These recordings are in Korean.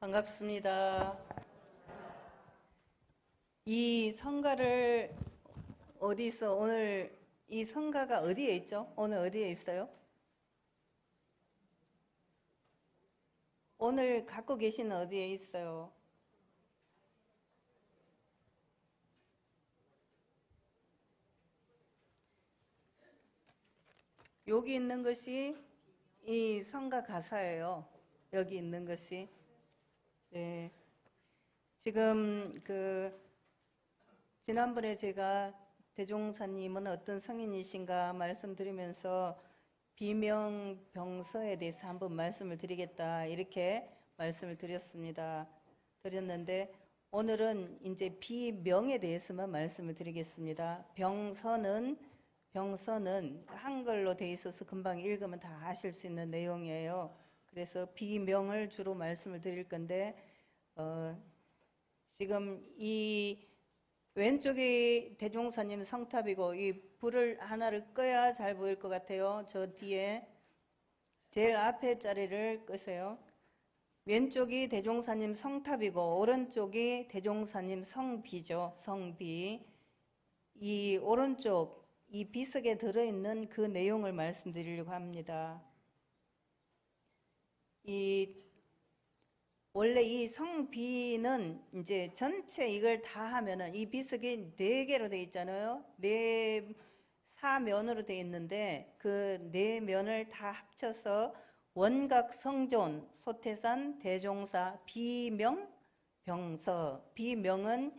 반갑습니다. 이 성가를 어디서 오늘 이 성가가 어디에 있죠? 오늘 어디에 있어요? 오늘 갖고 계신 어디에 있어요? 여기 있는 것이 이 성가 가사예요. 여기 있는 것이. 네. 지금 지난번에 제가 대종사님은 어떤 성인이신가 말씀드리면서 비명병서에 대해서 한번 말씀을 드리겠다 이렇게 말씀을 드렸는데 오늘은 이제 비명에 대해서만 말씀을 드리겠습니다. 병서는 한글로 돼 있어서 금방 읽으면 다 아실 수 있는 내용이에요. 그래서 비명을 주로 말씀을 드릴 건데 지금 이 왼쪽이 대종사님 성탑이고 이 불을 하나를 꺼야 잘 보일 것 같아요. 저 뒤에 제일 앞에 자리를 끄세요. 왼쪽이 대종사님 성탑이고 오른쪽이 대종사님 성비죠. 성비. 이 오른쪽 이 비석에 들어있는 그 내용을 말씀드리려고 합니다. 원래 이 성비는 이제 전체 이걸 다 하면은 이 비석이 4개로 되어 있잖아요. 4면으로 되어 있는데 그 4면을 다 합쳐서 원각성존, 소태산, 대종사, 비명, 병서. 비명은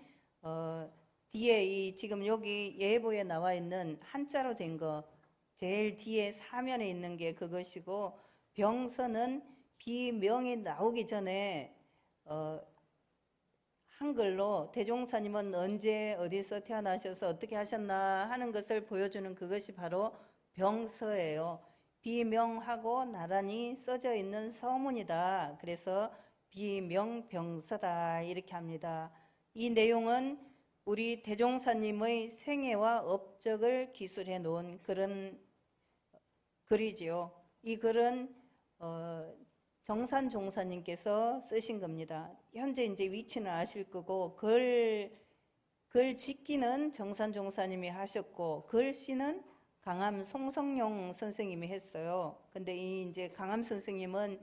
뒤에 이 지금 여기 예보에 나와 있는 한자로 된 거 제일 뒤에 사면에 있는 게 그것이고, 병서는 비명이 나오기 전에 한글로 대종사님은 언제 어디서 태어나셔서 어떻게 하셨나 하는 것을 보여주는 그것이 바로 병서예요. 비명하고 나란히 써져 있는 서문이다. 그래서 비명병서다 이렇게 합니다. 이 내용은 우리 대종사님의 생애와 업적을 기술해 놓은 그런 글이지요. 이 글은 정산 종사님께서 쓰신 겁니다. 현재 이제 위치는 아실 거고 글 짓기는 정산 종사님이 하셨고 글씨는 강암 송성용 선생님이 했어요. 근데 이 이제 강암 선생님은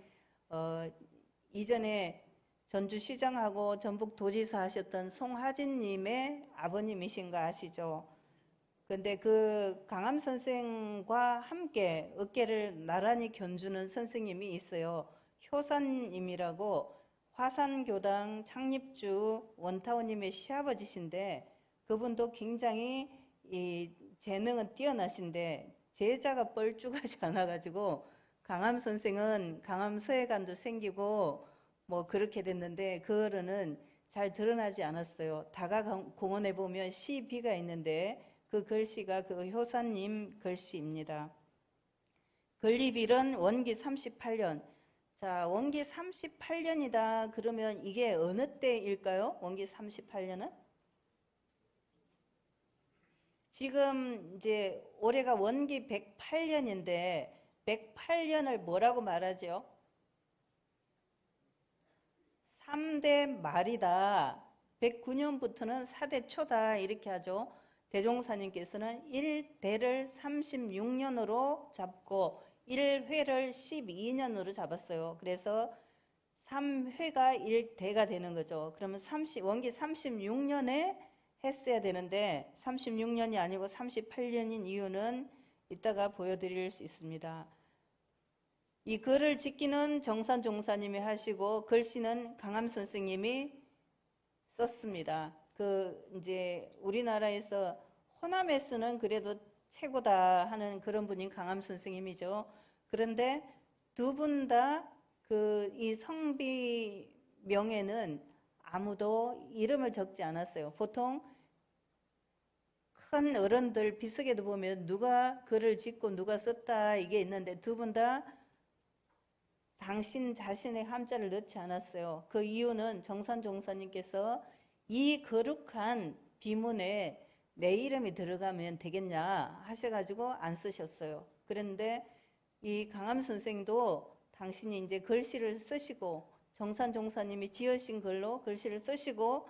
이전에 전주시장하고 전북도지사 하셨던 송하진님의 아버님이신 거 아시죠? 근데 그 강암 선생과 함께 어깨를 나란히 견주는 선생님이 있어요. 효산님이라고 화산교당 창립주 원타오님의 시아버지신데 그분도 굉장히 이 재능은 뛰어나신데 제자가 뻘쭉하지 않아가지고 강암 선생은 강암 서해관도 생기고 뭐 그렇게 됐는데 그 어른은 잘 드러나지 않았어요. 다가공원에 보면 시비가 있는데 그 글씨가 그 효사님 글씨입니다. 건립일은 원기 38년. 자, 원기 38년이다. 그러면 이게 어느 때일까요? 원기 38년은? 지금 이제 올해가 원기 108년인데 108년을 뭐라고 말하죠? 3대 말이다. 109년부터는 4대 초다 이렇게 하죠. 대종사님께서는 1대를 36년으로 잡고 1회를 12년으로 잡았어요. 그래서 3회가 1대가 되는 거죠. 그러면 원기 36년에 했어야 되는데 36년이 아니고 38년인 이유는 이따가 보여드릴 수 있습니다. 이 글을 짓기는 정산 종사님이 하시고 글씨는 강암 선생님이 썼습니다. 이제 우리나라에서 호남에 쓰는 그래도 최고다 하는 그런 분인 강암 선생님이죠. 그런데 두 분 다 이 성비 명에는 아무도 이름을 적지 않았어요. 보통 큰 어른들 비석에도 보면 누가 글을 짓고 누가 썼다 이게 있는데 두 분 다 당신 자신의 함자를 넣지 않았어요. 그 이유는 정산 종사님께서 이 거룩한 비문에 내 이름이 들어가면 되겠냐 하셔가지고 안 쓰셨어요. 그런데 이 강암 선생도 당신이 이제 글씨를 쓰시고 정산 종사님이 지으신 글로 글씨를 쓰시고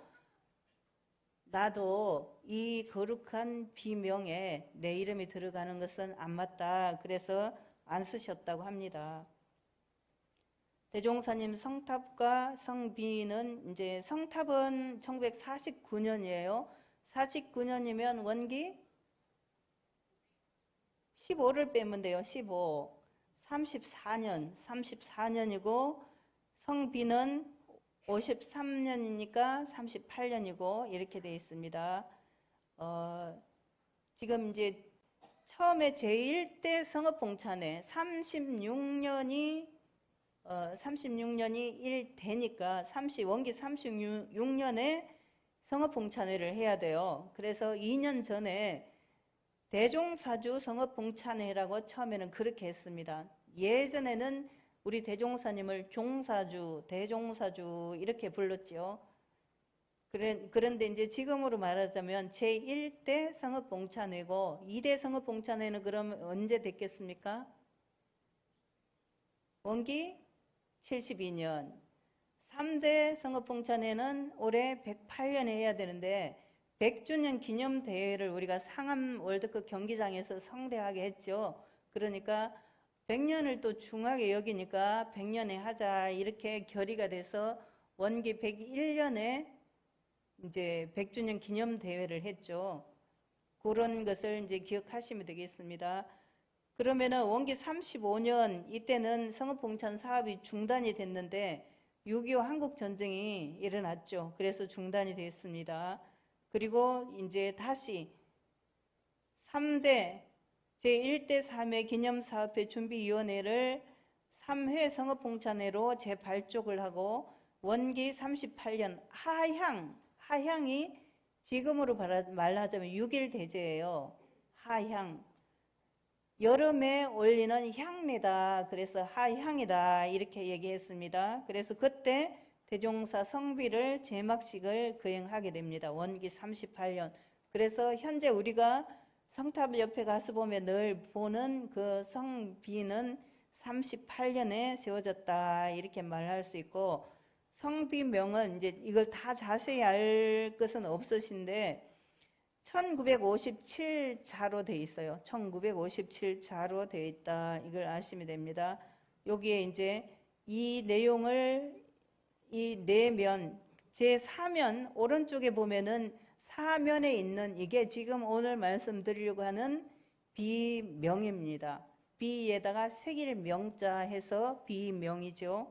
나도 이 거룩한 비명에 내 이름이 들어가는 것은 안 맞다. 그래서 안 쓰셨다고 합니다. 대종사님 성탑과 성비는 이제 성탑은 1949년이에요. 49년이면 원기 15를 빼면 돼요. 15. 34년이고 성비는 53년이니까 38년이고 이렇게 되어 있습니다. 지금 이제 처음에 제1대 성읍봉찬회 36년이 1 되니까 원기 36년에 성읍봉찬회를 해야 돼요. 그래서 2년 전에 대종사주 성읍봉찬회라고 처음에는 그렇게 했습니다. 예전에는 우리 대종사님을 종사주, 대종사주 이렇게 불렀지요. 그런데 이제 지금으로 말하자면 제1대 성읍봉찬회고 2대 성읍봉찬회는 그럼 언제 됐겠습니까? 원기 72년. 3대 성읍봉찬회는 올해 108년에 해야 되는데 100주년 기념대회를 우리가 상암 월드컵 경기장에서 성대하게 했죠. 그러니까 100년을 또 중하게 여기니까 100년에 하자 이렇게 결의가 돼서 원기 101년에 이제 100주년 기념대회를 했죠. 그런 것을 이제 기억하시면 되겠습니다. 그러면은 원기 35년 이때는 성읍봉찬 사업이 중단이 됐는데 6.25 한국전쟁이 일어났죠. 그래서 중단이 됐습니다. 그리고 이제 다시 3대 제1대 3회 기념사업회 준비위원회를 3회 성읍봉찬회로 재발족을 하고 원기 38년 하향이 지금으로 말하자면 6일 대제예요. 하향. 여름에 올리는 향내다. 그래서 하향이다. 이렇게 얘기했습니다. 그래서 그때 대종사 성비를 제막식을 거행하게 됩니다. 원기 38년. 그래서 현재 우리가 성탑 옆에 가서 보면 늘 보는 그 성비는 38년에 세워졌다. 이렇게 말할 수 있고 성비명은 이제 이걸 다 자세히 알 것은 없으신데 1957자로 되어 있어요. 1957자로 되어 있다. 이걸 아시면 됩니다. 여기에 이제 이 내용을 이 내면 제4면 오른쪽에 보면은 사면에 있는 이게 지금 오늘 말씀드리려고 하는 비명입니다. 비에다가 새길 명자 해서 비명이죠.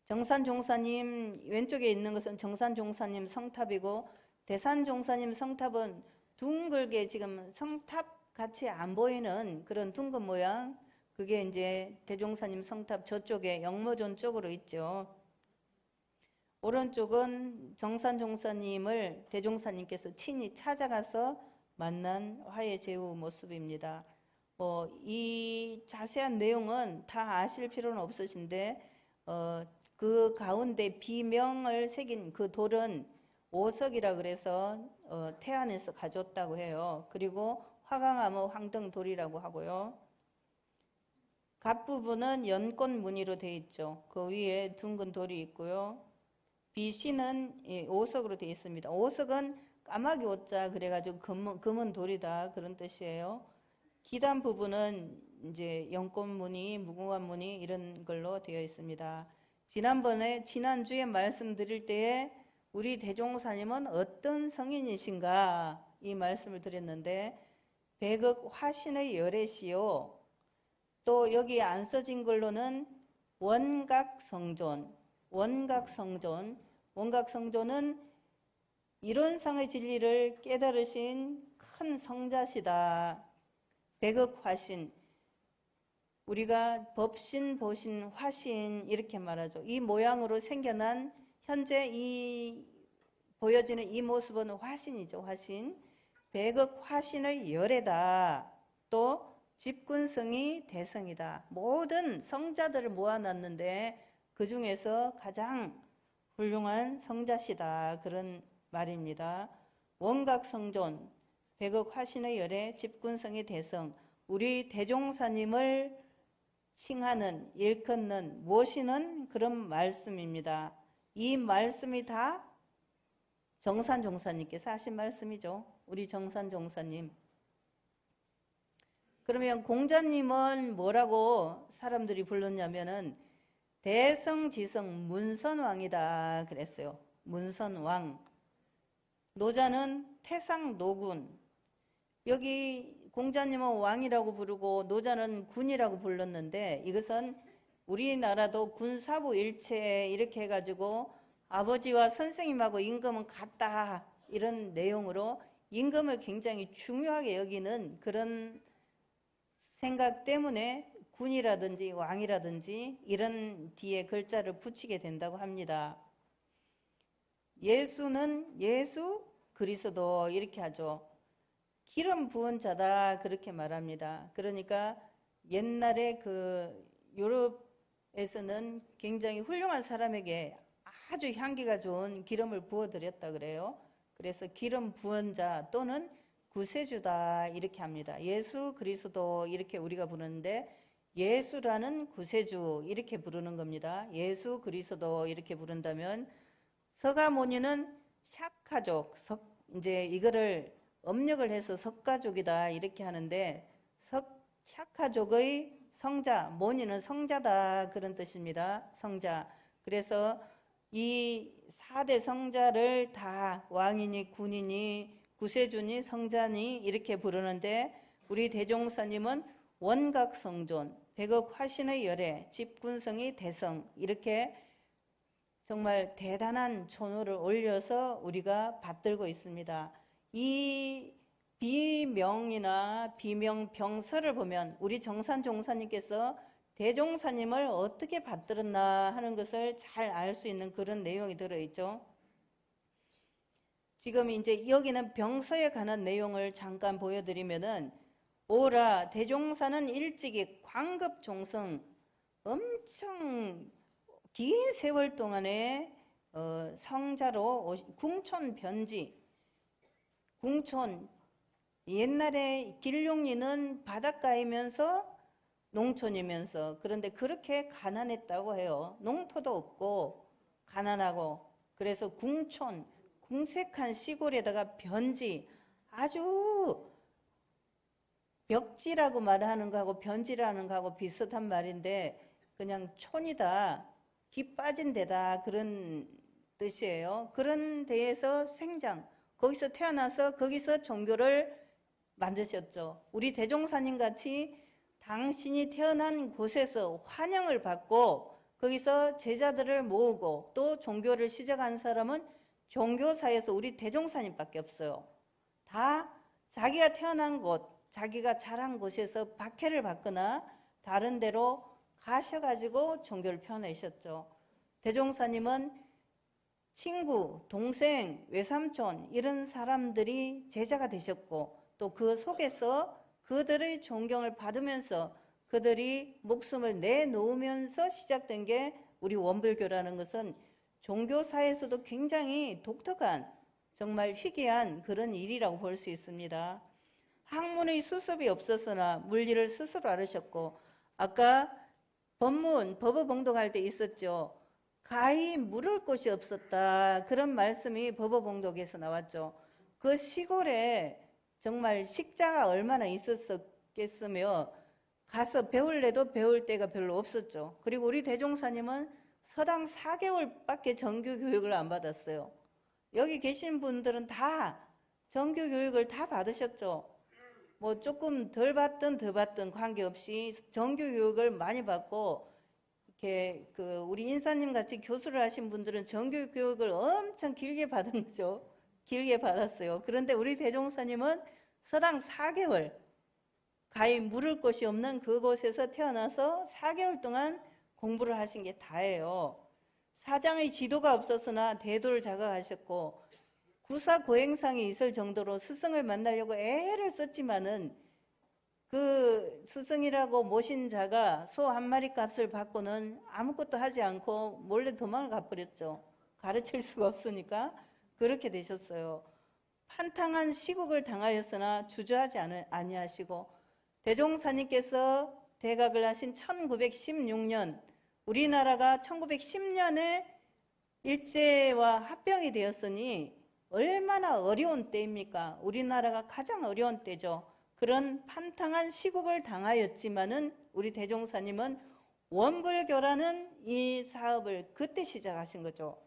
정산종사님 왼쪽에 있는 것은 정산종사님 성탑이고 대산종사님 성탑은 둥글게 지금 성탑 같이 안 보이는 그런 둥근 모양 그게 이제 대종사님 성탑 저쪽에 영모존 쪽으로 있죠. 오른쪽은 정산종사님을 대종사님께서 친히 찾아가서 만난 화해제후 모습입니다. 이 자세한 내용은 다 아실 필요는 없으신데 그 가운데 비명을 새긴 그 돌은 오석이라 그래서 태안에서 가져왔다고 해요. 그리고 화강암의 황등돌이라고 하고요. 갓부분은 연꽃 무늬로 되어 있죠. 그 위에 둥근 돌이 있고요. 비씨는 오석으로 되어 있습니다. 오석은 까마귀 오자 그래가지고 금은 돌이다 그런 뜻이에요. 기단 부분은 이제 연꽃 무늬, 무궁화 무늬 이런 걸로 되어 있습니다. 지난주에 말씀드릴 때에 우리 대종사님은 어떤 성인이신가 이 말씀을 드렸는데 백억 화신의 열애시요. 또 여기 안 써진 걸로는 원각성존은 이론상의 진리를 깨달으신 큰 성자시다. 백억화신, 우리가 법신, 보신, 화신 이렇게 말하죠. 이 모양으로 생겨난 현재 보여지는 이 모습은 화신이죠. 화신. 백억화신의 열애다. 또 집군성이 대성이다. 모든 성자들을 모아놨는데 그 중에서 가장 훌륭한 성자시다. 그런 말입니다. 원각성존, 백억 화신의 열애, 집군성의 대성. 우리 대종사님을 칭하는, 일컫는, 모시는 그런 말씀입니다. 이 말씀이 다 정산 종사님께서 하신 말씀이죠. 우리 정산 종사님. 그러면 공자님은 뭐라고 사람들이 불렀냐면은 대성지성 문선왕이다 그랬어요. 문선왕. 노자는 태상노군. 여기 공자님은 왕이라고 부르고 노자는 군이라고 불렀는데 이것은 우리나라도 군사부 일체 이렇게 해가지고 아버지와 선생님하고 임금은 같다 이런 내용으로 임금을 굉장히 중요하게 여기는 그런 생각 때문에 군이라든지 왕이라든지 이런 뒤에 글자를 붙이게 된다고 합니다. 예수는 예수 그리스도 이렇게 하죠. 기름 부은 자다 그렇게 말합니다. 그러니까 옛날에 그 유럽에서는 굉장히 훌륭한 사람에게 아주 향기가 좋은 기름을 부어드렸다 그래요. 그래서 기름 부은 자 또는 구세주다 이렇게 합니다. 예수 그리스도 이렇게 우리가 부르는데 예수라는 구세주 이렇게 부르는 겁니다. 예수 그리스도 이렇게 부른다면 서가모니는 샥가족 이제 이거를 음력을 해서 석가족이다 이렇게 하는데 샥가족의 성자 모니는 성자다 그런 뜻입니다. 성자. 그래서 이 4대 성자를 다 왕이니 군이니 구세주니 성자니 이렇게 부르는데 우리 대종사님은 원각성존, 백억 화신의 열애, 집군성의 대성 이렇게 정말 대단한 촌호를 올려서 우리가 받들고 있습니다. 이 비명이나 비명병서를 보면 우리 정산종사님께서 대종사님을 어떻게 받들었나 하는 것을 잘 알 수 있는 그런 내용이 들어있죠. 지금 이제 여기는 병서에 관한 내용을 잠깐 보여드리면은 오라 대종사는 일찍이 광급종성 엄청 긴 세월 동안에 성자로 궁촌 변지 궁촌 옛날에 길룡리는 바닷가이면서 농촌이면서 그런데 그렇게 가난했다고 해요. 농토도 없고 가난하고 그래서 궁촌 궁색한 시골에다가 변지 아주 벽지라고 말하는 거하고 변지라는 거하고 비슷한 말인데 그냥 촌이다 기 빠진 데다 그런 뜻이에요. 그런 데에서 생장 거기서 태어나서 거기서 종교를 만드셨죠. 우리 대종사님 같이 당신이 태어난 곳에서 환영을 받고 거기서 제자들을 모으고 또 종교를 시작한 사람은 종교사에서 우리 대종사님밖에 없어요. 다 자기가 태어난 곳, 자기가 자란 곳에서 박해를 받거나 다른 데로 가셔가지고 종교를 펴내셨죠. 대종사님은 친구, 동생, 외삼촌 이런 사람들이 제자가 되셨고 또 그 속에서 그들의 존경을 받으면서 그들이 목숨을 내놓으면서 시작된 게 우리 원불교라는 것은 종교사에서도 굉장히 독특한 정말 희귀한 그런 일이라고 볼 수 있습니다. 학문의 수습이 없었으나 물리를 스스로 앓으셨고 아까 법문, 법어봉독할 때 있었죠. 가히 물을 곳이 없었다. 그런 말씀이 법어봉독에서 나왔죠. 그 시골에 정말 식자가 얼마나 있었겠으며 가서 배울래도 배울 데가 별로 없었죠. 그리고 우리 대종사님은 서당 4개월밖에 정규 교육을 안 받았어요. 여기 계신 분들은 다 정규 교육을 다 받으셨죠. 뭐 조금 덜 받든 더 받든 관계없이 정규 교육을 많이 받고 이렇게 우리 인사님 같이 교수를 하신 분들은 정규 교육을 엄청 길게 받은 거죠. 길게 받았어요. 그런데 우리 대종사님은 서당 4개월 가히 물을 곳이 없는 그곳에서 태어나서 4개월 동안 공부를 하신 게 다예요. 사장의 지도가 없었으나 대도를 자각하셨고 구사고행상이 있을 정도로 스승을 만나려고 애를 썼지만은 그 스승이라고 모신 자가 소 한 마리 값을 받고는 아무것도 하지 않고 몰래 도망을 가버렸죠. 가르칠 수가 없으니까 그렇게 되셨어요. 판탕한 시국을 당하였으나 주저하지 아니하시고 대종사님께서 대각을 하신 1916년, 우리나라가 1910년에 일제와 합병이 되었으니 얼마나 어려운 때입니까? 우리나라가 가장 어려운 때죠. 그런 판탕한 시국을 당하였지만은 우리 대종사님은 원불교라는 이 사업을 그때 시작하신 거죠.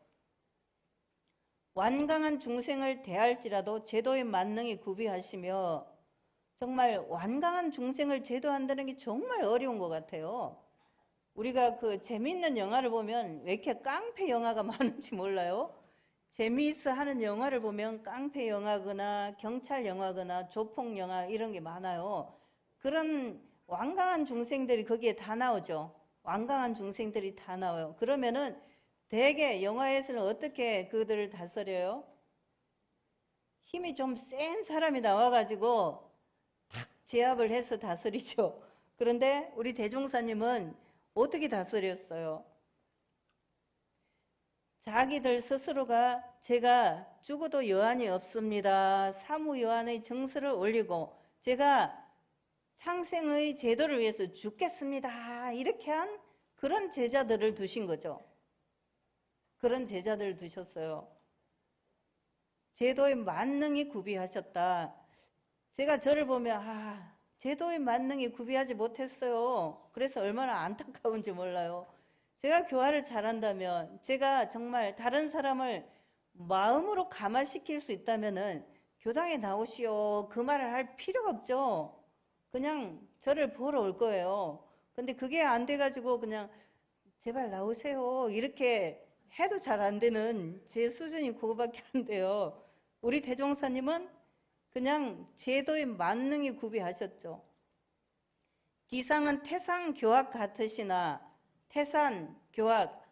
완강한 중생을 대할지라도 제도의 만능이 구비하시며, 정말 완강한 중생을 제도한다는 게 정말 어려운 것 같아요. 우리가 그 재미있는 영화를 보면 왜 이렇게 깡패 영화가 많은지 몰라요. 재미있어 하는 영화를 보면 깡패 영화거나 경찰 영화거나 조폭 영화 이런 게 많아요. 그런 완강한 중생들이 거기에 다 나오죠. 완강한 중생들이 다 나와요. 그러면은 대개 영화에서는 어떻게 그들을 다스려요? 힘이 좀 센 사람이 나와가지고 탁 제압을 해서 다스리죠. 그런데 우리 대종사님은 어떻게 다스렸어요? 자기들 스스로가 제가 죽어도 여한이 없습니다. 사무 여한의 정서를 올리고 제가 창생의 제도를 위해서 죽겠습니다. 이렇게 한 그런 제자들을 두신 거죠. 그런 제자들을 두셨어요. 제도의 만능이 구비하셨다. 제가 저를 보면 제도의 만능이 구비하지 못했어요. 그래서 얼마나 안타까운지 몰라요. 제가 교화를 잘한다면, 제가 정말 다른 사람을 마음으로 감화시킬 수 있다면은 교당에 나오시오. 그 말을 할 필요가 없죠. 그냥 저를 보러 올 거예요. 근데 그게 안 돼가지고 그냥 제발 나오세요. 이렇게 해도 잘 안 되는 제 수준이 그거밖에 안 돼요. 우리 대종사님은 그냥 제도의 만능이 구비하셨죠. 기상은 태산 교학 같으시나, 태산 교학,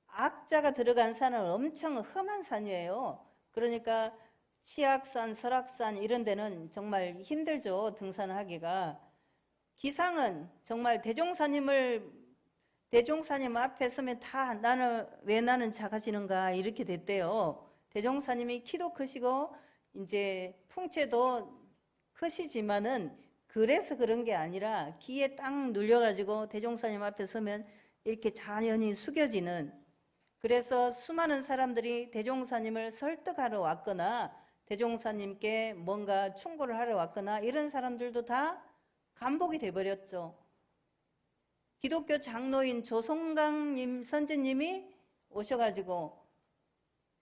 악자가 들어간 산은 엄청 험한 산이에요. 그러니까 치악산, 설악산 이런 데는 정말 힘들죠, 등산하기가. 기상은 정말 대종사님 앞에 서면 다 왜 나는 작아지는가 이렇게 됐대요. 대종사님이 키도 크시고 이제 풍채도 크시지만은 그래서 그런 게 아니라 기에 딱 눌려가지고 대종사님 앞에 서면 이렇게 자연히 숙여지는, 그래서 수많은 사람들이 대종사님을 설득하러 왔거나 대종사님께 뭔가 충고를 하러 왔거나 이런 사람들도 다 감복이 돼버렸죠. 기독교 장로인 조성강 선지님이 오셔가지고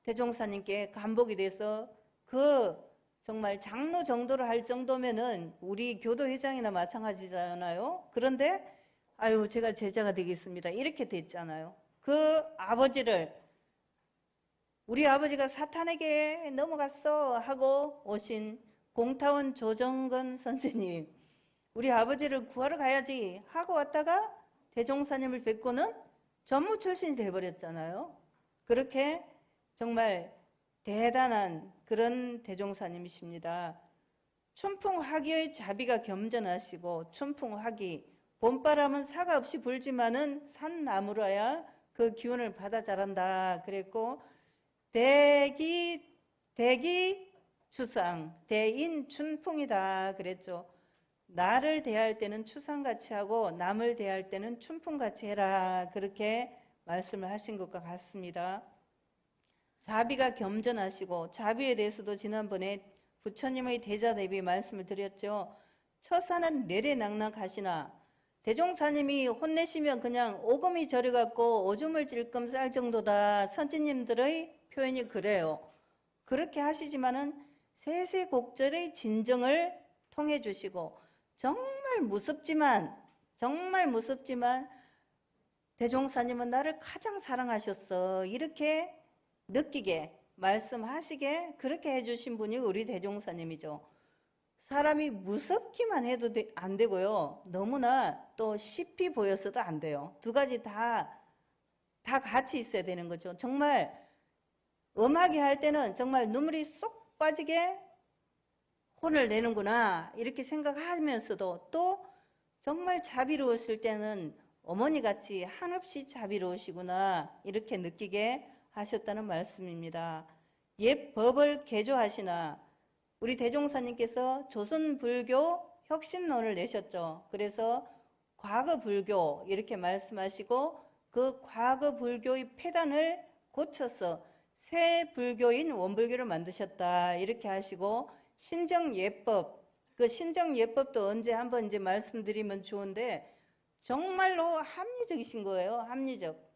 대종사님께 감복이 돼서 그 정말 장로 정도를 할 정도면은 우리 교도회장이나 마찬가지잖아요. 그런데 아유 제가 제자가 되겠습니다 이렇게 됐잖아요. 그 아버지를, 우리 아버지가 사탄에게 넘어갔어 하고 오신 공타원 조정근 선생님, 우리 아버지를 구하러 가야지 하고 왔다가 대종사님을 뵙고는 전무 출신이 돼버렸잖아요. 그렇게 정말 대단한 그런 대종사님이십니다. 춘풍화기의 자비가 겸전하시고, 춘풍화기, 봄바람은 사가 없이 불지만은 산나무라야 그 기운을 받아 자란다 그랬고, 대기 추상, 대인 춘풍이다 그랬죠. 나를 대할 때는 추상같이 하고 남을 대할 때는 춘풍같이 해라 그렇게 말씀을 하신 것과 같습니다. 자비가 겸전하시고, 자비에 대해서도 지난번에 부처님의 대자 대비 말씀을 드렸죠. 처사는 내래낙낙하시나, 대종사님이 혼내시면 그냥 오금이 저려갖고 오줌을 찔끔 쌀 정도다. 선지님들의 표현이 그래요. 그렇게 하시지만은 세세곡절의 진정을 통해 주시고, 정말 무섭지만 대종사님은 나를 가장 사랑하셨어 이렇게 느끼게 말씀하시게 그렇게 해주신 분이 우리 대종사님이죠. 사람이 무섭기만 해도 안 되고요. 너무나 또 쉽이 보였어도 안 돼요. 두 가지 다 같이 있어야 되는 거죠. 정말 음하게 할 때는 정말 눈물이 쏙 빠지게 혼을 내는구나 이렇게 생각하면서도, 또 정말 자비로우실 때는 어머니같이 한없이 자비로우시구나 이렇게 느끼게 하셨다는 말씀입니다. 옛 법을 개조하시나, 우리 대종사님께서 조선불교 혁신론을 내셨죠. 그래서 과거 불교 이렇게 말씀하시고 그 과거 불교의 폐단을 고쳐서 새 불교인 원불교를 만드셨다 이렇게 하시고 신정예법, 그 신정예법도 언제 한번 이제 말씀드리면 좋은데 정말로 합리적이신 거예요. 합리적.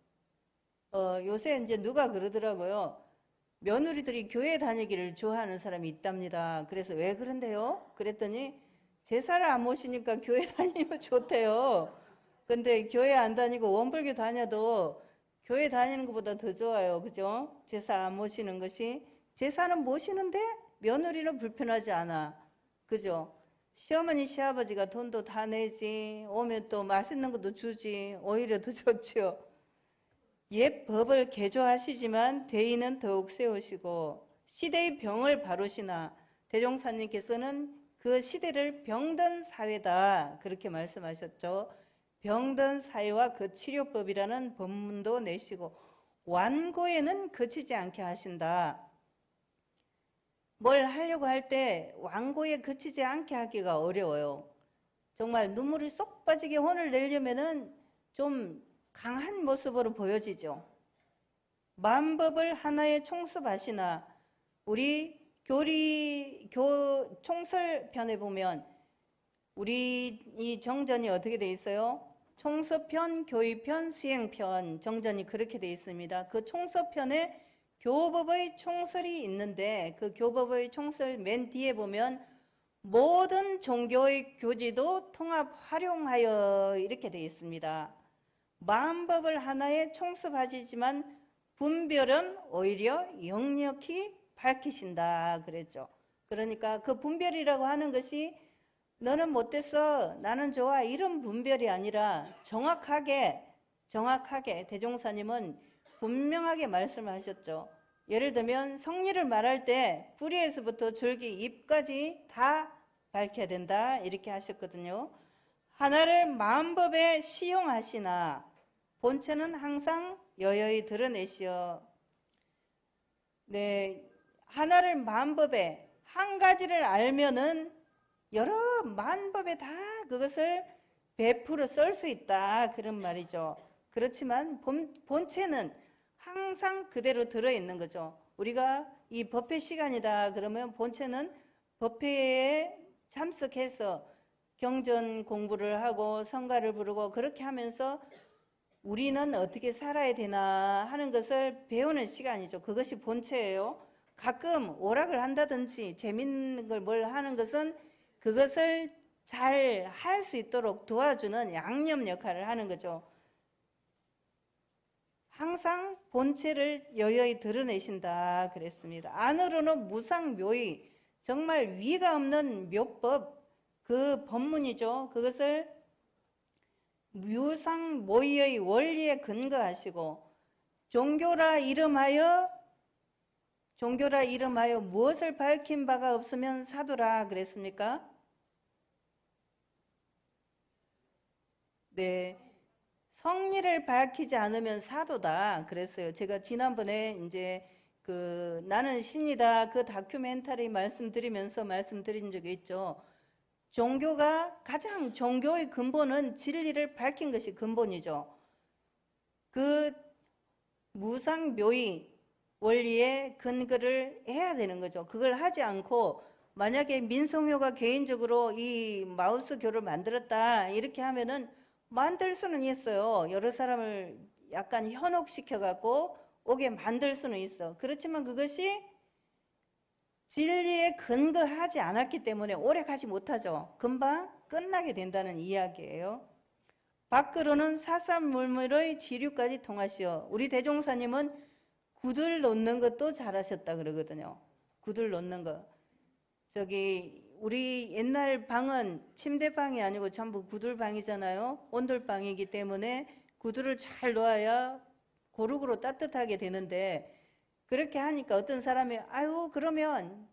요새 이제 누가 그러더라고요. 며느리들이 교회 다니기를 좋아하는 사람이 있답니다. 그래서 왜 그런데요? 그랬더니 제사를 안 모시니까 교회 다니면 좋대요. 근데 교회 안 다니고 원불교 다녀도 교회 다니는 것보다 더 좋아요. 그죠? 제사 안 모시는 것이. 제사는 모시는데 며느리는 불편하지 않아. 그죠? 시어머니, 시아버지가 돈도 다 내지, 오면 또 맛있는 것도 주지, 오히려 더 좋죠. 옛 법을 개조하시지만 대의는 더욱 세우시고 시대의 병을 바로시나 대종사님께서는 그 시대를 병든 사회다 그렇게 말씀하셨죠. 병든 사회와 그 치료법이라는 법문도 내시고 완고에는 그치지 않게 하신다. 뭘 하려고 할 때 완고에 그치지 않게 하기가 어려워요. 정말 눈물이 쏙 빠지게 혼을 내려면은 좀 강한 모습으로 보여지죠. 만법을 하나의 총습하시나 우리 총설편에 보면 우리 이 정전이 어떻게 돼 있어요? 총서편, 교의편, 수행편 정전이 그렇게 돼 있습니다. 그 총서편에 교법의 총설이 있는데 그 교법의 총설 맨 뒤에 보면 모든 종교의 교지도 통합 활용하여 이렇게 돼 있습니다. 만법을 하나에 총습하시지만 분별은 오히려 역력히 밝히신다 그랬죠. 그러니까 그 분별이라고 하는 것이 너는 못됐어 나는 좋아 이런 분별이 아니라 정확하게 대종사님은 분명하게 말씀하셨죠. 예를 들면 성리를 말할 때 뿌리에서부터 줄기 잎까지 다 밝혀야 된다 이렇게 하셨거든요. 하나를 만법에 시용하시나 본체는 항상 여여히 드러내시어. 네, 하나를 만법에 한 가지를 알면은 여러 만법에 다 그것을 베풀어 쓸 수 있다 그런 말이죠. 그렇지만 본체는 항상 그대로 들어있는 거죠. 우리가 이 법회 시간이다 그러면 본체는 법회에 참석해서 경전 공부를 하고 성가를 부르고 그렇게 하면서 우리는 어떻게 살아야 되나 하는 것을 배우는 시간이죠. 그것이 본체예요. 가끔 오락을 한다든지 재밌는 걸 뭘 하는 것은 그것을 잘 할 수 있도록 도와주는 양념 역할을 하는 거죠. 항상 본체를 여여히 드러내신다 그랬습니다. 안으로는 무상묘의, 정말 위가 없는 묘법, 그 법문이죠. 그것을 무상모의의 원리에 근거하시고 종교라 이름하여 무엇을 밝힌 바가 없으면 사도라 그랬습니까? 네. 성리를 밝히지 않으면 사도다 그랬어요. 제가 지난번에 이제 그 나는 신이다 그 다큐멘터리 말씀드린 적이 있죠. 종교의 근본은 진리를 밝힌 것이 근본이죠. 그 무상묘의 원리에 근거를 해야 되는 거죠. 그걸 하지 않고 만약에 민송효가 개인적으로 이 마우스교를 만들었다 이렇게 하면은 만들 수는 있어요. 여러 사람을 약간 현혹시켜 갖고 오게 만들 수는 있어. 그렇지만 그것이 진리에 근거하지 않았기 때문에 오래 가지 못하죠. 금방 끝나게 된다는 이야기예요. 밖으로는 사삼물물의 지류까지 통하시어. 우리 대종사님은 구들 놓는 것도 잘하셨다 그러거든요. 구들 놓는 거. 우리 옛날 방은 침대방이 아니고 전부 구들방이잖아요. 온돌방이기 때문에 구들을 잘 놓아야 고루고루 따뜻하게 되는데 그렇게 하니까 어떤 사람이 아유 그러면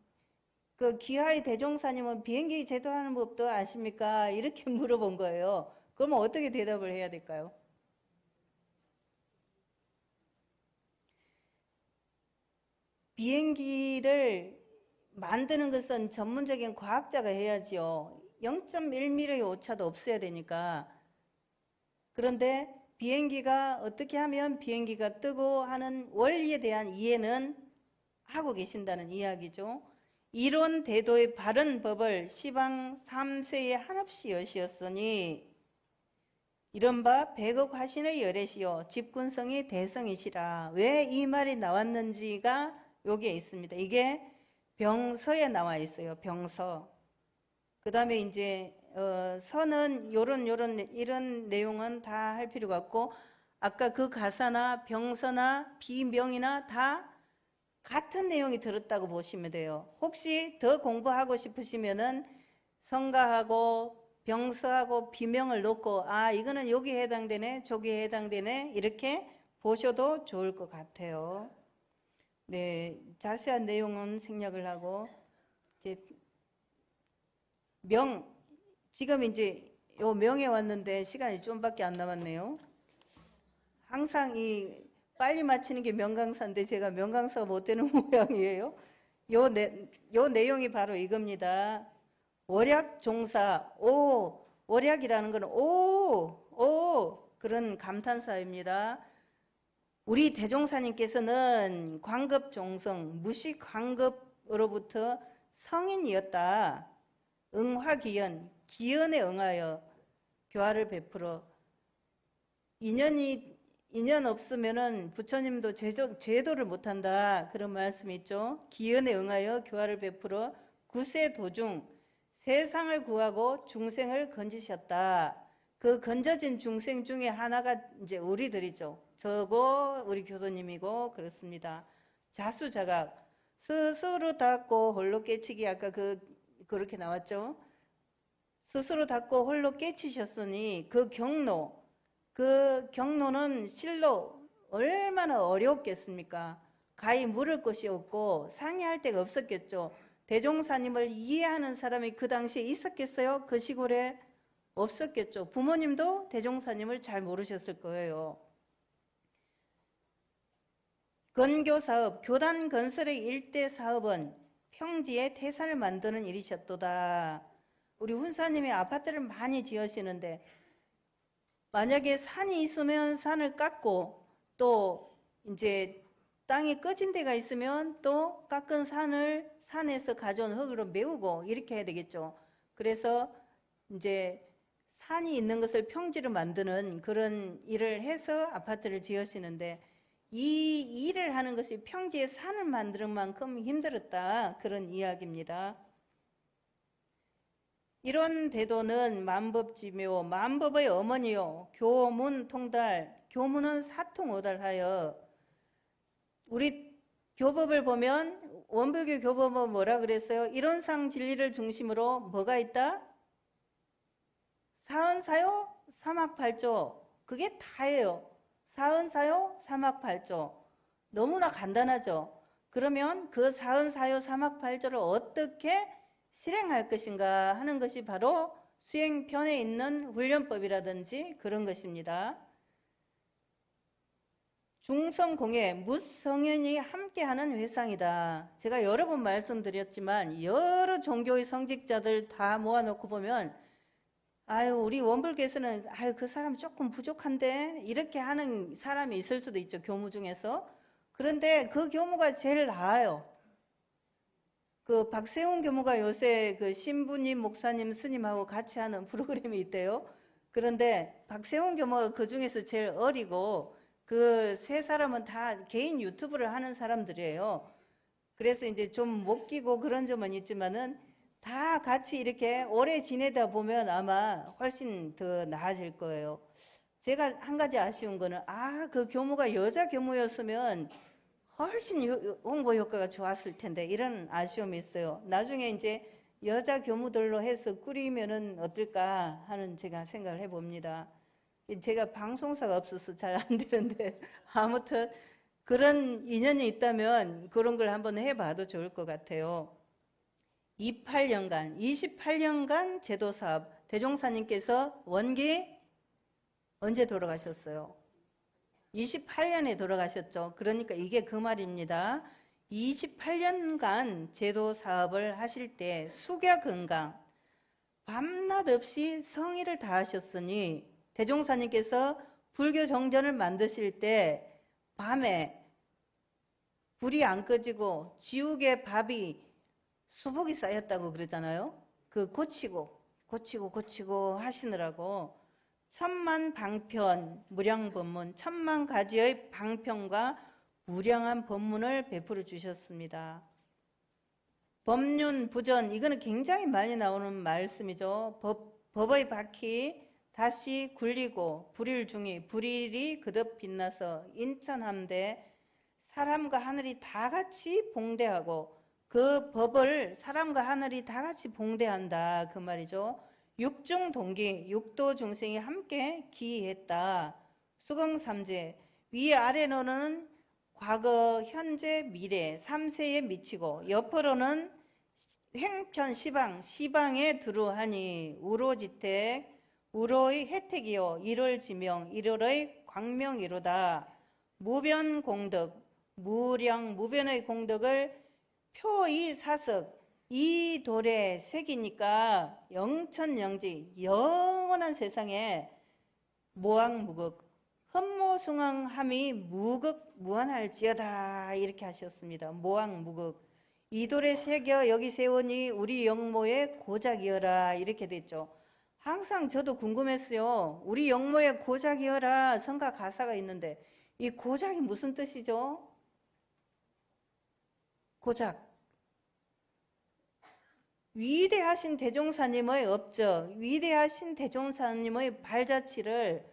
그 기하의 대종사님은 비행기 제도하는 법도 아십니까? 이렇게 물어본 거예요. 그러면 어떻게 대답을 해야 될까요? 비행기를 만드는 것은 전문적인 과학자가 해야지요. 0.1mm의 오차도 없어야 되니까 그런데 비행기가 어떻게 하면 비행기가 뜨고 하는 원리에 대한 이해는 하고 계신다는 이야기죠. 이론 대도의 바른 법을 시방 3세에 한없이 여시었으니 이른바 백억 화신의 열애시요 집군성이 대성이시라. 왜 이 말이 나왔는지가 여기에 있습니다. 이게 병서에 나와 있어요. 병서. 그 다음에 이제 서는 이런 내용은 다 할 필요가 없고, 아까 그 가사나 병서나 비명이나 다 같은 내용이 들었다고 보시면 돼요. 혹시 더 공부하고 싶으시면은 성가하고 병서하고 비명을 놓고 이거는 여기에 해당되네 저기에 해당되네 이렇게 보셔도 좋을 것 같아요. 네, 자세한 내용은 생략을 하고 이제 지금 이제 요 명에 왔는데 시간이 좀밖에 안 남았네요. 항상 이 빨리 마치는 게 명강사인데 제가 명강사가 못 되는 모양이에요. 요 내용이 바로 이겁니다. 월약 종사, 월약이라는 건 그런 감탄사입니다. 우리 대종사님께서는 광급 종성, 무식 광급으로부터 성인이었다. 응화기연, 기연에 응하여 교화를 베풀어 인연 없으면은 부처님도 제도를 못한다. 그런 말씀이 있죠. 기연에 응하여 교화를 베풀어 구세 도중 세상을 구하고 중생을 건지셨다. 그 건져진 중생 중에 하나가 이제 우리들이죠. 저고 우리 교도님이고 그렇습니다. 자수자각 스스로 닦고 홀로 깨치기 아까 그렇게 나왔죠. 스스로 닦고 홀로 깨치셨으니 그 경로는 실로 얼마나 어려웠겠습니까? 가히 물을 것이 없고 상의할 데가 없었겠죠. 대종사님을 이해하는 사람이 그 당시에 있었겠어요? 그 시골에 없었겠죠. 부모님도 대종사님을 잘 모르셨을 거예요. 건교사업, 교단 건설의 일대 사업은 평지에 태산을 만드는 일이셨도다. 우리 훈사님이 아파트를 많이 지으시는데 만약에 산이 있으면 산을 깎고 또 이제 땅이 꺼진 데가 있으면 또 깎은 산에서 가져온 흙으로 메우고 이렇게 해야 되겠죠. 그래서 이제 산이 있는 것을 평지로 만드는 그런 일을 해서 아파트를 지으시는데 이 일을 하는 것이 평지에 산을 만드는 만큼 힘들었다. 그런 이야기입니다. 이런 대도는 만법지묘, 만법의 어머니요, 교문 통달, 교문은 사통오달하여 우리 교법을 보면 원불교 교법은 뭐라 그랬어요? 이론상 진리를 중심으로 뭐가 있다? 사은사요, 사막팔조. 그게 다예요. 사은사요, 사막팔조. 너무나 간단하죠. 그러면 그 사은사요, 사막팔조를 어떻게 실행할 것인가 하는 것이 바로 수행편에 있는 훈련법이라든지 그런 것입니다. 중성공예, 무성현이 함께하는 회상이다. 제가 여러 번 말씀드렸지만 여러 종교의 성직자들 다 모아놓고 보면 우리 원불교에서는 그 사람 조금 부족한데 이렇게 하는 사람이 있을 수도 있죠. 교무 중에서. 그런데 그 교무가 제일 나아요. 그 박세훈 교무가 요새 그 신부님, 목사님, 스님하고 같이 하는 프로그램이 있대요. 그런데 박세훈 교무가 그 중에서 제일 어리고 그 세 사람은 다 개인 유튜브를 하는 사람들이에요. 그래서 이제 좀 못 끼고 그런 점은 있지만은 다 같이 이렇게 오래 지내다 보면 아마 훨씬 더 나아질 거예요. 제가 한 가지 아쉬운 거는 그 교무가 여자 교무였으면 훨씬 홍보 효과가 좋았을 텐데 이런 아쉬움이 있어요. 나중에 이제 여자 교무들로 해서 꾸리면은 어떨까 하는 제가 생각을 해봅니다. 제가 방송사가 없어서 잘 안 되는데 아무튼 그런 인연이 있다면 그런 걸 한번 해봐도 좋을 것 같아요. 28년간 제도사업 대종사님께서 원기 언제 돌아가셨어요? 28년에 돌아가셨죠. 그러니까 이게 그 말입니다. 28년간 제도 사업을 하실 때 수교 건강 밤낮 없이 성의를 다하셨으니 대종사님께서 불교 정전을 만드실 때 밤에 불이 안 꺼지고 지옥의 밥이 수복이 쌓였다고 그러잖아요. 그 고치고 하시느라고 천만 방편 무량법문, 천만 가지의 방편과 무량한 법문을 베풀어 주셨습니다. 법륜, 부전, 이거는 굉장히 많이 나오는 말씀이죠. 법의 바퀴 다시 굴리고 불일 중이 불일이 그득 빛나서 인천함대 사람과 하늘이 다 같이 봉대하고, 그 법을 사람과 하늘이 다 같이 봉대한다 그 말이죠. 육중동기, 육도 중생이 함께 기했다. 수긍삼재, 위아래로는 과거, 현재, 미래 3세에 미치고, 옆으로는 횡편 시방, 시방에 두루하니 우로지택, 우로의 혜택이요 일월지명, 일월의 광명이로다. 무변공덕, 무량 무변의 공덕을 표이 사석, 이 돌에 새기니까 영천영지 영원한 세상에 모항무극, 흠모숭앙함이 무극 무한할지어다 이렇게 하셨습니다. 모항무극, 이 돌에 새겨 여기 세우니 우리 영모의 고작이여라 이렇게 됐죠. 항상 저도 궁금했어요. 우리 영모의 고작이여라 성가 가사가 있는데 이 고작이 무슨 뜻이죠? 고작, 위대하신 대종사님의 업적, 위대하신 대종사님의 발자취를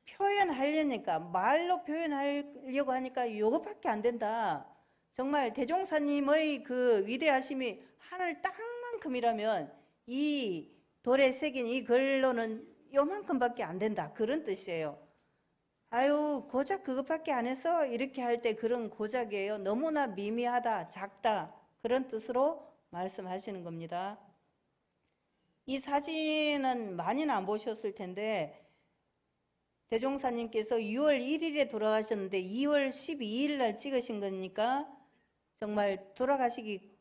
표현하려니까, 말로 표현하려고 하니까 이것밖에 안 된다. 정말 대종사님의 그 위대하심이 하늘 땅만큼이라면 이 돌에 새긴 이 글로는 요만큼밖에 안 된다, 그런 뜻이에요. 아유, 고작 그것밖에 안 해서 이렇게 할 때 그런 고작이에요. 너무나 미미하다, 작다, 그런 뜻으로 말씀하시는 겁니다. 이 사진은 많이는 안 보셨을 텐데, 대종사님께서 6월 1일에 돌아가셨는데 2월 12일 날 찍으신 거니까 정말 돌아가시기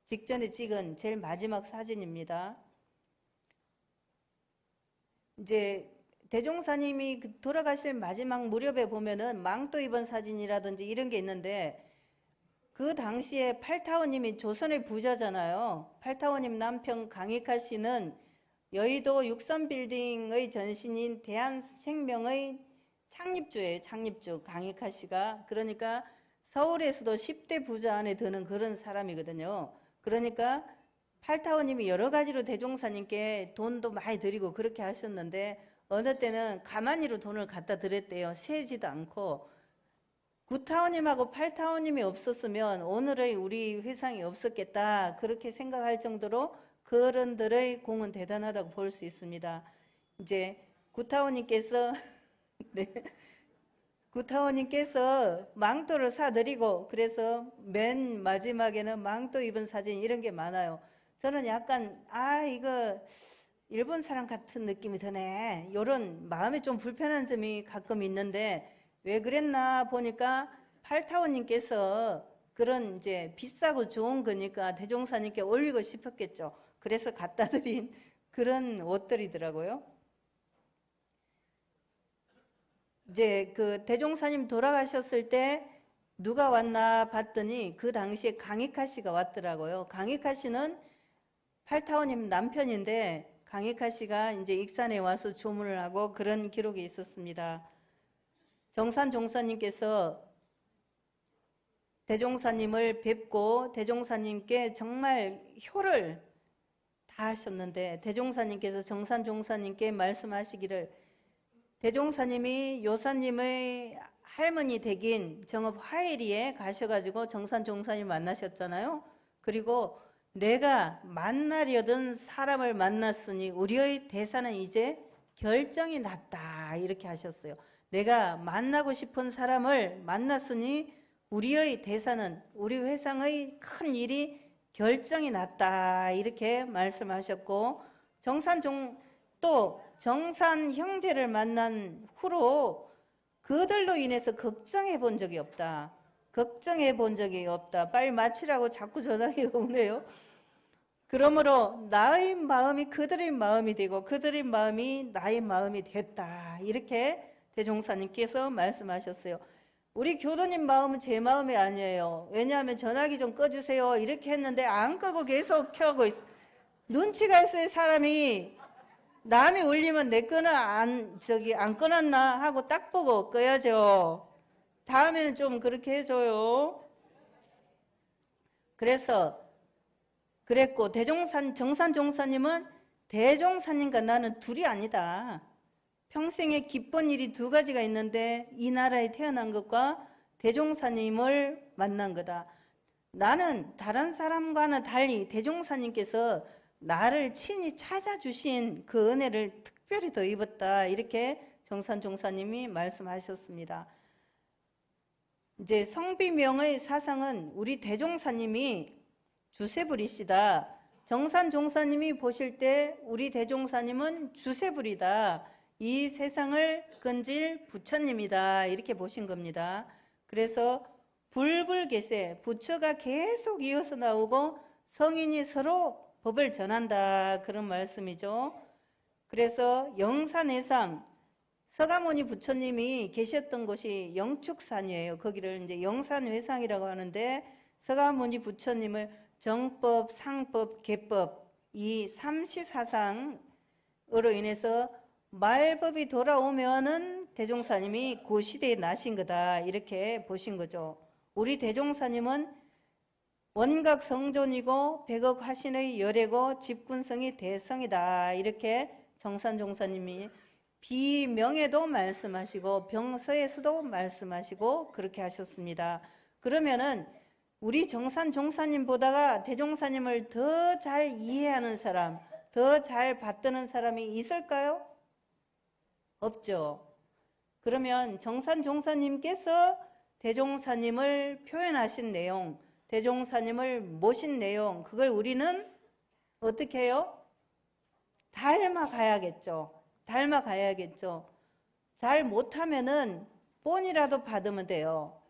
직전에 찍은 제일 마지막 사진입니다. 이제 대종사님이 돌아가실 마지막 무렵에 보면은 망토 입은 사진이라든지 이런 게 있는데, 그 당시에 팔타오님이 조선의 부자잖아요. 팔타오님 남편 강익하 씨는 여의도 63빌딩의 전신인 대한생명의 창립주예요. 창립주 강익하 씨가. 그러니까 서울에서도 10대 부자 안에 드는 그런 사람이거든요. 그러니까 팔타오님이 여러 가지로 대종사님께 돈도 많이 드리고 그렇게 하셨는데, 어느 때는 가만히로 돈을 갖다 드렸대요. 세지도 않고. 구타오님하고 팔타오님이 없었으면 오늘의 우리 회상이 없었겠다, 그렇게 생각할 정도로 그런들의 공은 대단하다고 볼 수 있습니다. 이제 구타오님께서 네, 구타오님께서 망토를 사드리고, 그래서 맨 마지막에는 망토 입은 사진 이런 게 많아요. 저는 약간 이거 일본 사람 같은 느낌이 드네, 이런 마음이 좀 불편한 점이 가끔 있는데, 왜 그랬나 보니까 팔타오님께서 그런 이제 비싸고 좋은 거니까 대종사님께 올리고 싶었겠죠. 그래서 갖다 드린 그런 옷들이더라고요. 이제 그 대종사님 돌아가셨을 때 누가 왔나 봤더니 그 당시에 강익하 씨가 왔더라고요. 강익하 씨는 팔타오님 남편인데, 강익하 씨가 이제 익산에 와서 조문을 하고 그런 기록이 있었습니다. 정산 종사님께서 대종사님을 뵙고 대종사님께 정말 효를 다 하셨는데, 대종사님께서 정산 종사님께 말씀하시기를, 대종사님이 요사님의 할머니 댁인 정읍 화해리에 가셔가지고 정산 종사님 만나셨잖아요. 그리고 내가 만나려던 사람을 만났으니 우리의 대사는 이제 결정이 났다 이렇게 하셨어요. 내가 만나고 싶은 사람을 만났으니 우리의 대사는, 우리 회상의 큰 일이 결정이 났다 이렇게 말씀하셨고, 또 정산 형제를 만난 후로 그들로 인해서 걱정해 본 적이 없다. 걱정해 본 적이 없다. 빨리 마치라고 자꾸 전화가 오네요. 그러므로 나의 마음이 그들의 마음이 되고 그들의 마음이 나의 마음이 됐다. 이렇게 대종사님께서 말씀하셨어요. 우리 교도님 마음은 제 마음이 아니에요. 왜냐하면 전화기 좀 꺼주세요. 이렇게 했는데 안 끄고 계속 켜고 있어. 눈치가 있어요, 사람이. 남이 울리면 내 거는 안 꺼놨나 하고 딱 보고 꺼야죠. 다음에는 좀 그렇게 해줘요. 그랬고 정산 종사님은 대종사님과 나는 둘이 아니다. 평생에 기쁜 일이 두 가지가 있는데 이 나라에 태어난 것과 대종사님을 만난 거다. 나는 다른 사람과는 달리 대종사님께서 나를 친히 찾아주신 그 은혜를 특별히 더 입었다. 이렇게 정산 종사님이 말씀하셨습니다. 이제 성비명의 사상은 우리 대종사님이 주세불이시다. 정산 종사님이 보실 때 우리 대종사님은 주세불이다. 이 세상을 건질 부처님이다. 이렇게 보신 겁니다. 그래서 불불계세, 부처가 계속 이어서 나오고 성인이 서로 법을 전한다. 그런 말씀이죠. 그래서 영산회상, 서가모니 부처님이 계셨던 곳이 영축산이에요. 거기를 이제 영산회상이라고 하는데 서가모니 부처님을 정법, 상법, 계법 이 삼시사상으로 인해서 말법이 돌아오면은 대종사님이 그 시대에 나신 거다. 이렇게 보신 거죠. 우리 대종사님은 원각 성존이고 백억 화신의 열애고 집군성이 대성이다. 이렇게 정산종사님이 비명에도 말씀하시고 병서에서도 말씀하시고 그렇게 하셨습니다. 그러면은 우리 정산종사님보다가 대종사님을 더 잘 이해하는 사람, 더 잘 받드는 사람이 있을까요? 없죠. 그러면 정산종사님께서 대종사님을 표현하신 내용, 대종사님을 모신 내용, 그걸 우리는 어떻게 해요? 닮아가야겠죠. 닮아가야겠죠. 잘 못하면은 본이라도 받으면 돼요.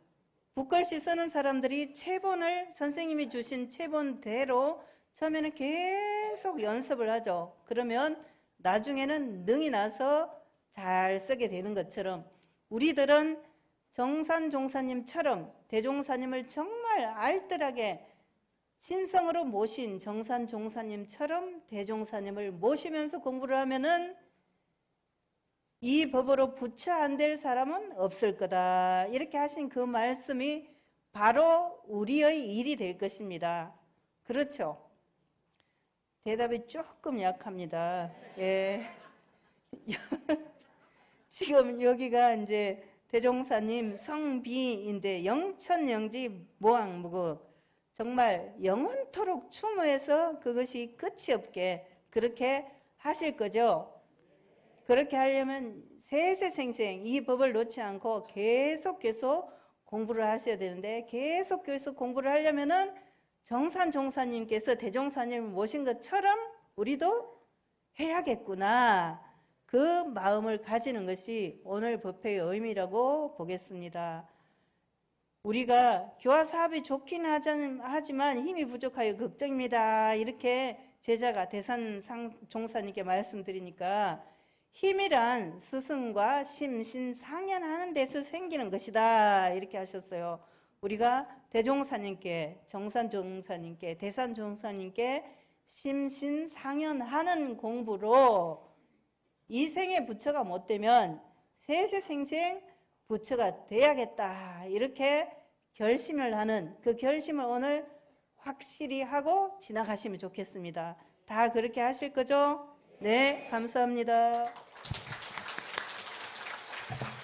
북글씨 쓰는 사람들이 체본을 선생님이 주신 체본대로 처음에는 계속 연습을 하죠. 그러면 나중에는 능이 나서 잘 쓰게 되는 것처럼 우리들은 정산종사님처럼 대종사님을 정말 알뜰하게 신성으로 모신 정산종사님처럼 대종사님을 모시면서 공부를 하면은 이 법으로 부처 안 될 사람은 없을 거다. 이렇게 하신 그 말씀이 바로 우리의 일이 될 것입니다. 그렇죠? 대답이 조금 약합니다. 예. 지금 여기가 이제 대종사님 성비인데 영천영지 모항무급 정말 영원토록 추모해서 그것이 끝이 없게 그렇게 하실 거죠. 그렇게 하려면 세세생생 이 법을 놓지 않고 계속 공부를 하셔야 되는데 계속 공부를 하려면은 정산종사님께서 대종사님을 모신 것처럼 우리도 해야겠구나. 그 마음을 가지는 것이 오늘 법회의 의미라고 보겠습니다. 우리가 교화사업이 좋긴 하지만 힘이 부족하여 걱정입니다. 이렇게 제자가 대산종사님께 말씀드리니까 힘이란 스승과 심신상연하는 데서 생기는 것이다. 이렇게 하셨어요. 우리가 대종사님께, 정산종사님께, 대산종사님께 심신상연하는 공부로 이 생에 부처가 못 되면 세세생생 부처가 돼야겠다. 이렇게 결심을 하는 그 결심을 오늘 확실히 하고 지나가시면 좋겠습니다. 다 그렇게 하실 거죠? 네, 감사합니다.